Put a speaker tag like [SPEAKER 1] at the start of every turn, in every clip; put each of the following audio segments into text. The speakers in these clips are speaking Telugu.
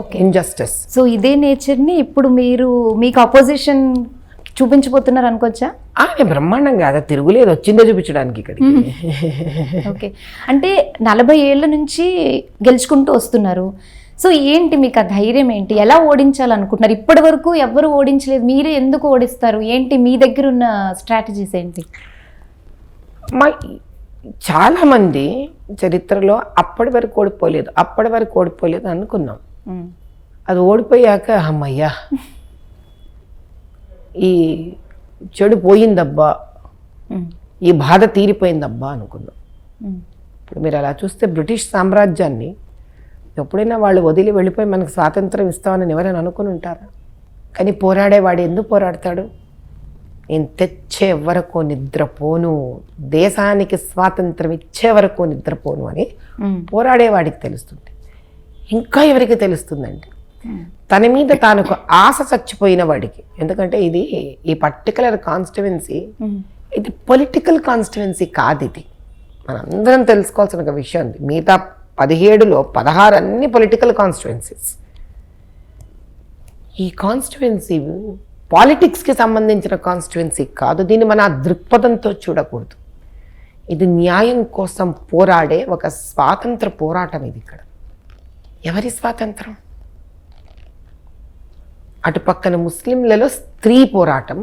[SPEAKER 1] ఓకే.
[SPEAKER 2] ఇంజస్టిస్.
[SPEAKER 1] సో ఇదే నేచర్ని ఇప్పుడు మీరు మీకు అపోజిషన్ చూపించబోతున్నారు అనుకోవచ్చా?
[SPEAKER 2] నేను బ్రహ్మాండంగా అదే తిరుగులేదు, వచ్చిందే చూపించడానికి ఇక్కడికి.
[SPEAKER 1] ఓకే. అంటే 40 ఏళ్ళ నుంచి గెలుచుకుంటూ వస్తున్నారు. సో ఏంటి మీకు ఆ ధైర్యం ఏంటి? ఎలా ఓడించాలనుకుంటున్నారు? ఇప్పటి వరకు ఎవరు ఓడించలేదు, మీరే ఎందుకు ఓడిస్తారు? ఏంటి మీ దగ్గర ఉన్న స్ట్రాటజీస్ ఏంటి?
[SPEAKER 2] చాలామంది చరిత్రలో అప్పటి వరకు ఓడిపోలేదు అనుకున్నాం. అది ఓడిపోయాక అమ్మయ్యా ఈ చెడు పోయిందబ్బా, ఈ బాధ తీరిపోయిందబ్బా అనుకున్నాం. ఇప్పుడు మీరు అలా చూస్తే బ్రిటిష్ సామ్రాజ్యాన్ని ఎప్పుడైనా వాళ్ళు వదిలి వెళ్ళిపోయి మనకు స్వాతంత్రం ఇస్తామని ఎవరైనా అనుకుని ఉంటారా? కానీ పోరాడేవాడు ఎందుకు పోరాడతాడు? నేను తెచ్చే వరకు నిద్రపోను, దేశానికి స్వాతంత్రం ఇచ్చే వరకు నిద్రపోను అని పోరాడేవాడికి తెలుస్తుంది. ఇంకా ఎవరికి తెలుస్తుందండి? తన మీద తానుకు ఆశ చచ్చిపోయిన వాడికి. ఎందుకంటే ఈ పర్టికులర్ కాన్స్టిట్యువెన్సీ ఇది పొలిటికల్ కాన్స్టిట్యువెన్సీ కాదు. ఇది మనందరం తెలుసుకోవాల్సిన ఒక విషయం ఉంది. మిగతా 17లో 16 అన్ని పొలిటికల్ కాన్స్టిట్యువెన్సీస్. ఈ కాన్స్టిట్యువెన్సీ పాలిటిక్స్కి సంబంధించిన కాన్స్టిట్యువెన్సీ కాదు. దీన్ని మన దృక్పథంతో చూడకూడదు. ఇది న్యాయం కోసం పోరాడే ఒక స్వాతంత్ర పోరాటం. ఇది ఇక్కడ ఎవరి స్వాతంత్రం? అటుపక్కన ముస్లింలలో స్త్రీ పోరాటం,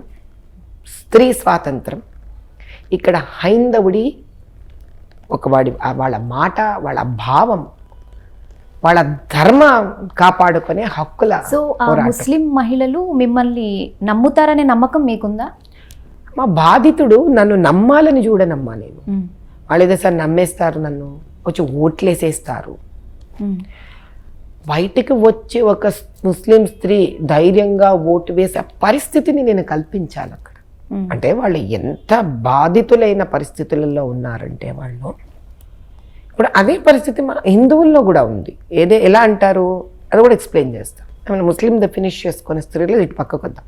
[SPEAKER 2] స్త్రీ స్వాతంత్రం. ఇక్కడ హైందవుడి వాళ్ళ మాట, వాళ్ళ భావం, వాళ్ళ ధర్మ కాపాడుకునే హక్కుల.
[SPEAKER 1] సో ముస్లిం మహిళలు మిమ్మల్ని నమ్ముతారనే నమ్మకం మీకుందా?
[SPEAKER 2] మా బాధితుడు నన్ను నమ్మాలని చూడనమ్మా నేను. వాళ్ళు ఏదో సార్ నమ్మేస్తారు, నన్ను వచ్చి ఓట్లేసేస్తారు. బయటికి వచ్చి ఒక ముస్లిం స్త్రీ ధైర్యంగా ఓటు వేసే పరిస్థితిని నేను కల్పించాలి అక్కడ. అంటే వాళ్ళు ఎంత బాధితులైన పరిస్థితులలో ఉన్నారంటే వాళ్ళు. ఇప్పుడు అదే పరిస్థితి మా హిందువుల్లో కూడా ఉంది. ఎలా అంటారు అది కూడా ఎక్స్ప్లెయిన్ చేస్తాం. ముస్లిం ఫినిష్ చేసుకునే స్త్రీలు ఇటు పక్కకు వద్దాం.